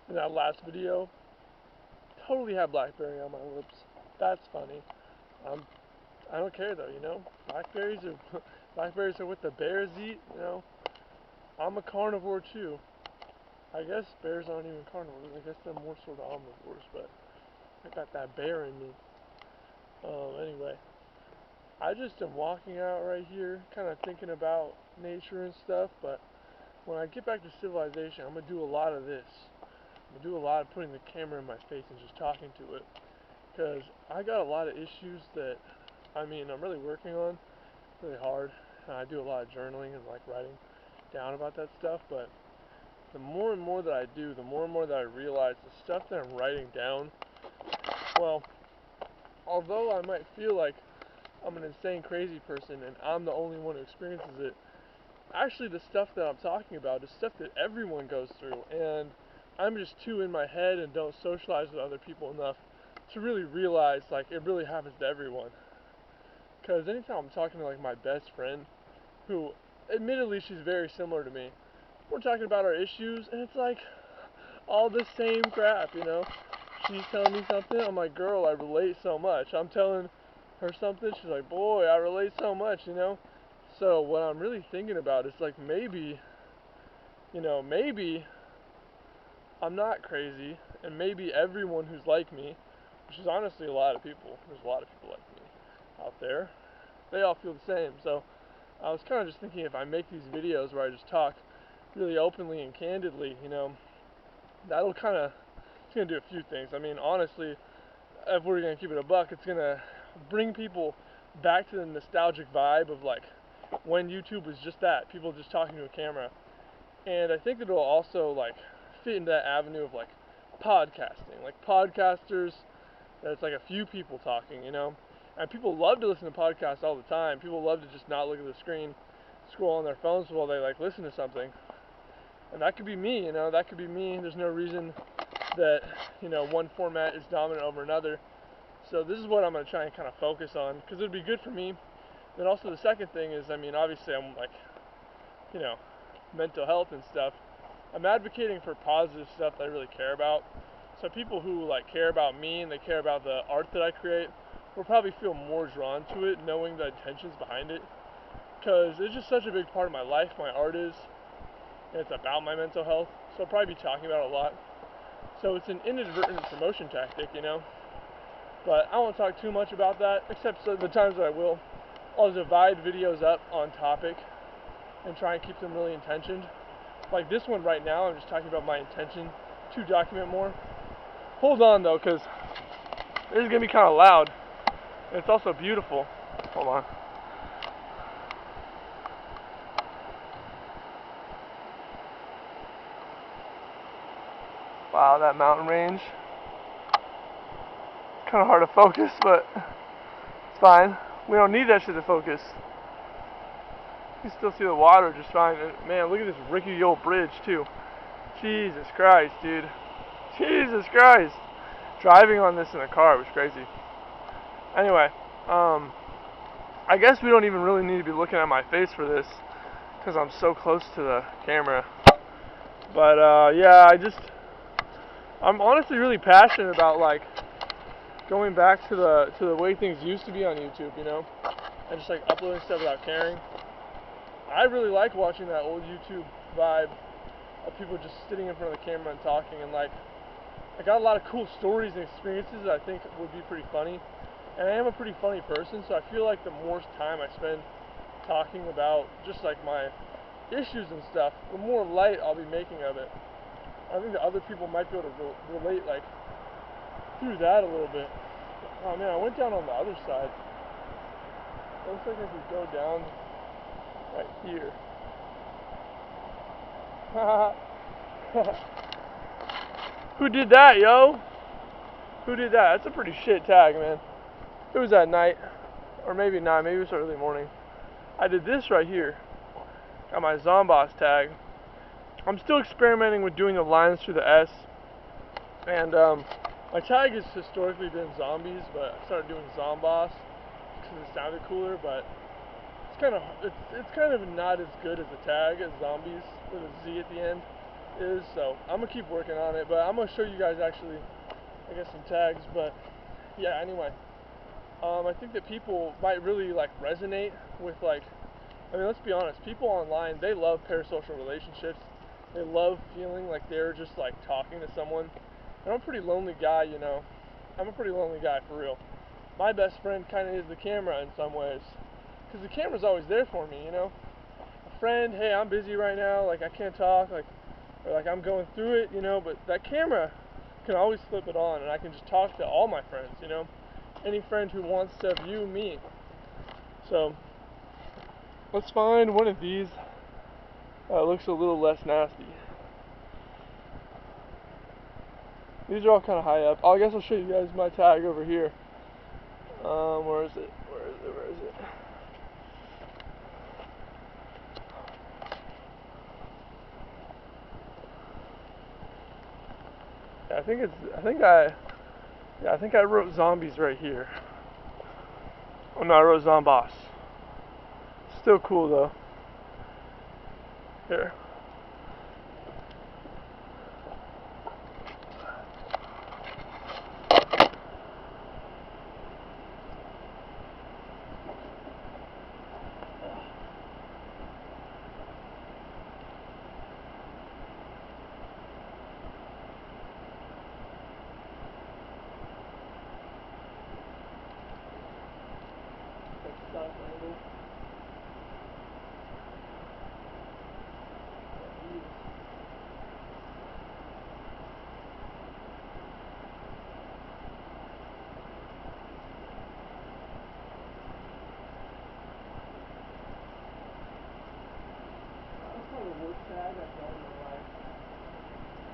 in that last video. Totally had blackberry on my lips. That's funny. Um, I don't care though, you know. Blackberries are blackberries are what the bears eat, you know. I'm a carnivore too. I guess bears aren't even carnivores. I guess they're more sort of omnivores, but I got that bear in me. Anyway, I just am walking out right here, kind of thinking about nature and stuff. But when I get back to civilization, I'm gonna do a lot of this. I'm gonna do a lot of putting the camera in my face and just talking to it, because I got a lot of issues that I'm really working on really hard. I do a lot of journaling and like writing down about that stuff, but the more and more that I do, the more and more that I realize the stuff that I'm writing down, well, although I might feel like I'm an insane crazy person and I'm the only one who experiences it, actually the stuff that I'm talking about is stuff that everyone goes through, and I'm just too in my head and don't socialize with other people enough to really realize like it really happens to everyone. Because anytime I'm talking to like my best friend, who admittedly she's very similar to me, we're talking about our issues and it's like all the same crap, you know. She's telling me something, I'm like, girl, I relate so much. I'm telling her something, she's like, boy, I relate so much, you know. So what I'm really thinking about is like maybe I'm not crazy, and maybe everyone who's like me, which is honestly a lot of people, there's a lot of people like me out there, they all feel the same. So I was kind of just thinking if I make these videos where I just talk really openly and candidly, you know, that'll kind of, it's going to do a few things. I mean, honestly, if we're going to keep it a buck, it's going to bring people back to the nostalgic vibe of like when YouTube was just that, people just talking to a camera. And I think it'll also like fit into that avenue of like podcasting, like podcasters that it's like a few people talking, you know. And people love to listen to podcasts all the time. People love to just not look at the screen, scroll on their phones while they like listen to something. And that could be me, you know, that could be me. There's no reason that, you know, one format is dominant over another. So this is what I'm going to try and kind of focus on, because it would be good for me. Then also the second thing is, I mean, obviously I'm like, you know, mental health and stuff. I'm advocating for positive stuff that I really care about. So people who like care about me and they care about the art that I create will probably feel more drawn to it, knowing the intentions behind it. Because it's just such a big part of my life, my art is, and it's about my mental health. So I'll probably be talking about it a lot. So it's an inadvertent promotion tactic, you know. But I won't talk too much about that, except so the times that I will. I'll divide videos up on topic and try and keep them really intentioned. Like this one right now, I'm just talking about my intention to document more. Hold on though, because this is going to be kind of loud. And it's also beautiful. Hold on. Wow, that mountain range. Kind of hard to focus, but it's fine. We don't need that shit to focus. You can still see the water just fine. Man, look at this rickety old bridge too. Jesus Christ, dude. Jesus Christ. Driving on this in a car was crazy. Anyway, I guess we don't even really need to be looking at my face for this, because I'm so close to the camera. But yeah, I'm honestly really passionate about like going back to the way things used to be on YouTube, you know, and just like uploading stuff without caring. I really like watching that old YouTube vibe of people just sitting in front of the camera and talking, and like I got a lot of cool stories and experiences that I think would be pretty funny. And I am a pretty funny person, so I feel like the more time I spend talking about just like my issues and stuff, the more light I'll be making of it. I think that other people might be able to relate like through that a little bit. Oh man, I went down on the other side. It looks like I could go down right here. Who did that, yo? Who did that? That's a pretty shit tag, man. It was at night, or maybe not, maybe it was early morning. I did this right here. Got my Zomboss tag. I'm still experimenting with doing the lines through the S, and my tag has historically been zombies, but I started doing Zomboss because it sounded cooler. But it's kind of not as good as a tag as zombies with a Z at the end. is. So I'm gonna keep working on it, but I'm gonna show you guys actually, I guess, some tags. But yeah, anyway, I think that people might really like resonate with like, I mean, let's be honest, people online, they love parasocial relationships. They love feeling like they're just like talking to someone. And I'm a pretty lonely guy, you know. I'm a pretty lonely guy for real. My best friend kind of is the camera in some ways, because the camera's always there for me, you know. A friend, hey, I'm busy right now, like I can't talk, like, or like I'm going through it, you know. But that camera can always flip it on, and I can just talk to all my friends, you know. Any friend who wants to view me. So let's find one of these that looks a little less nasty. These are all kind of high up. Oh, I guess I'll show you guys my tag over here. Where is it? Where is it? Where is it? Yeah, I think I wrote zombies right here. Oh no, I wrote zomboss. Still cool though. Here.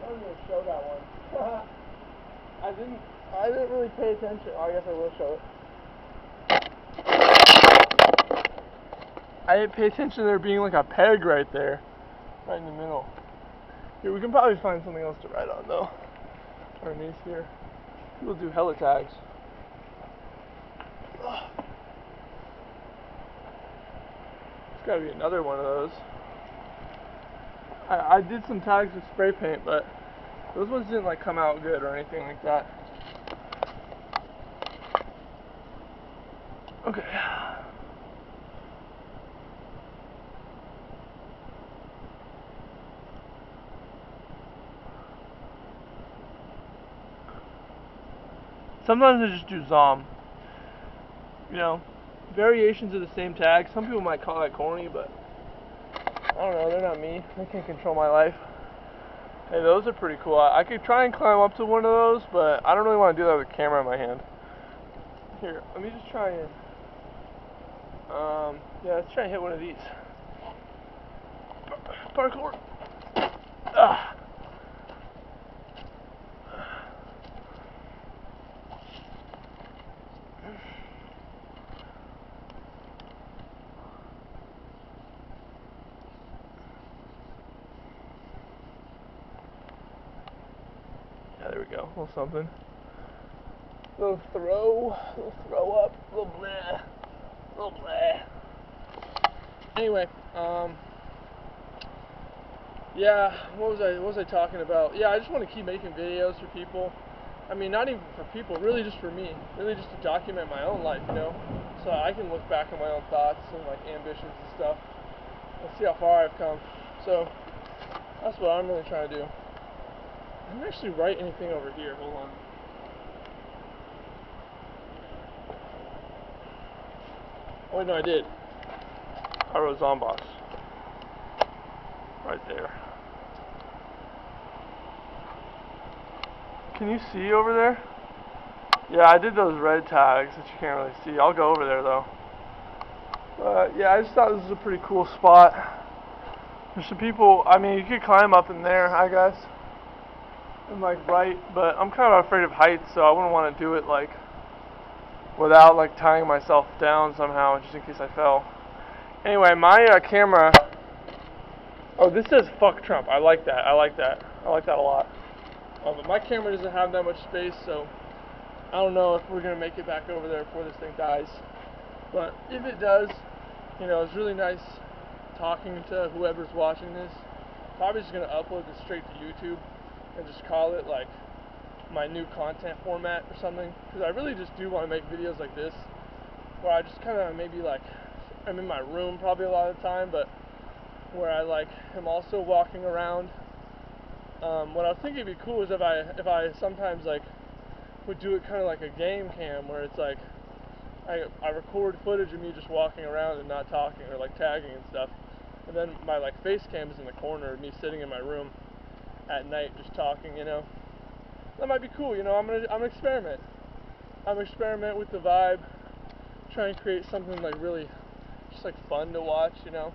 I don't even show that one. I didn't really pay attention. Oh, I guess I will show it. I didn't pay attention to there being like a peg right there, right in the middle. Here, we can probably find something else to write on though. Underneath here, we'll do hella tags. There's got to be another one of those. I did some tags with spray paint, but those ones didn't like come out good or anything like that. Okay. Sometimes I just do zom. You know, variations of the same tag. Some people might call that corny, but I don't know, they're not me. They can't control my life. Hey, those are pretty cool. I could try and climb up to one of those, but I don't really want to do that with a camera in my hand. Here, let me just try and, yeah, let's try and hit one of these. Parkour. Ah. Yeah, there we go. A little something. Little throw up, little bleh, little bleh. Anyway, yeah, what was I talking about? Yeah, I just want to keep making videos for people. I mean, not even for people, really just for me. Really just to document my own life, you know? So I can look back on my own thoughts and like ambitions and stuff and see how far I've come. So that's what I'm really trying to do. I didn't actually write anything over here. Hold on. Oh wait, no, I did. I wrote Zomboss. Right there. Can you see over there? Yeah, I did those red tags that you can't really see. I'll go over there though. But yeah, I just thought this was a pretty cool spot. There's some people, I mean, you could climb up in there, I guess. And like but I'm kind of afraid of heights, so I wouldn't want to do it like without like tying myself down somehow, just in case I fell. Anyway, my camera. Oh, this says "fuck Trump." I like that. I like that. I like that a lot. But my camera doesn't have that much space, so I don't know if we're gonna make it back over there before this thing dies. But if it does, you know, it's really nice talking to whoever's watching this. probably just gonna upload this straight to YouTube and just call it like my new content format or something, because I really just do want to make videos like this where I just kind of maybe like I'm in my room probably a lot of the time, but where I like am also walking around. What I was thinking would be cool is if I sometimes like would do it kind of like a game cam, where it's like I record footage of me just walking around and not talking, or like tagging and stuff, and then my like face cam is in the corner of me sitting in my room at night just talking, you know. That might be cool, you know. I'm gonna experiment. I'm gonna experiment with the vibe, try and create something like really just like fun to watch, you know.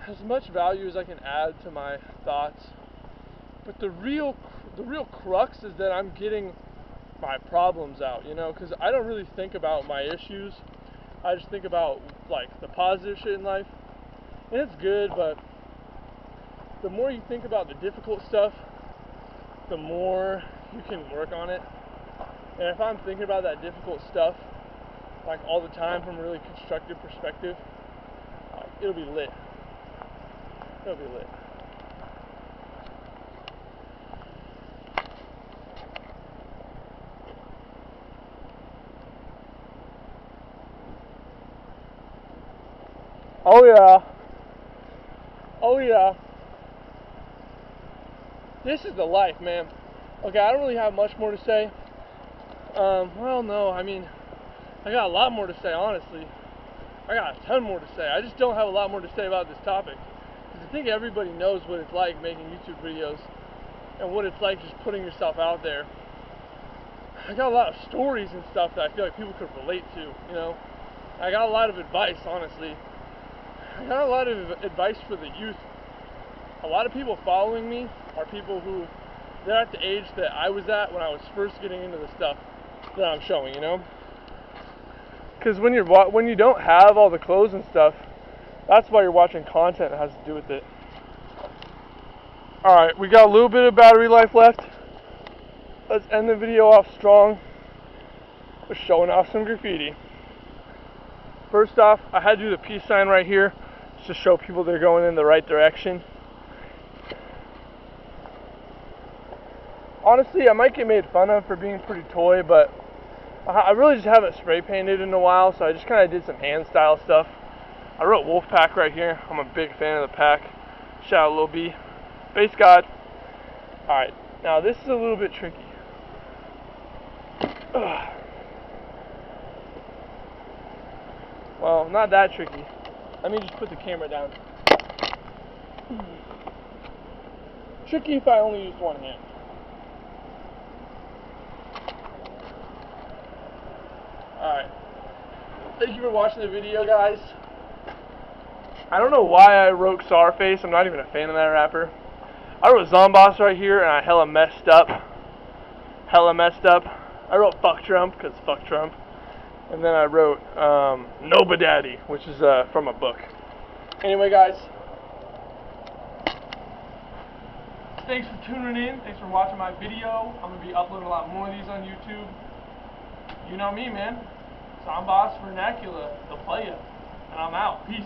As much value as I can add to my thoughts. But the real crux is that I'm getting my problems out, you know, because I don't really think about my issues. I just think about like the positive shit in life, and it's good. But the more you think about the difficult stuff, the more you can work on it. And if I'm thinking about that difficult stuff like all the time from a really constructive perspective, it'll be lit. It'll be lit. Oh yeah. Oh yeah. This is the life, man. Okay, I don't really have much more to say. Well, no, I mean, I got a lot more to say, honestly. I got a ton more to say. I just don't have a lot more to say about this topic. Because I think everybody knows what it's like making YouTube videos and what it's like just putting yourself out there. I got a lot of stories and stuff that I feel like people could relate to, you know. I got a lot of advice, honestly. I got a lot of advice for the youth. A lot of people following me are people who, they're at the age that I was at when I was first getting into the stuff that I'm showing, you know. Because when you don't have all the clothes and stuff, that's why you're watching content that has to do with it. Alright, we got a little bit of battery life left. Let's end the video off strong with showing off some graffiti. First off, I had to do the peace sign right here just to show people they're going in the right direction. Honestly, I might get made fun of for being pretty toy, but I really just haven't spray painted in a while, so I just kind of did some hand style stuff. I wrote Wolfpack right here. I'm a big fan of the pack. Shout out Lil B. Base God. Alright, now this is a little bit tricky. Ugh. Well, not that tricky. Let me just put the camera down. Tricky if I only use one hand. Alright. Thank you for watching the video, guys. I don't know why I wrote Czarface. I'm not even a fan of that rapper. I wrote Zomboss right here, and I hella messed up. I wrote Fuck Trump, because fuck Trump. And then I wrote Nobadaddy, which is from a book. Anyway, guys. Thanks for tuning in. Thanks for watching my video. I'm going to be uploading a lot more of these on YouTube. You know me, man. Zomboss Vernacular, the player. And I'm out. Peace.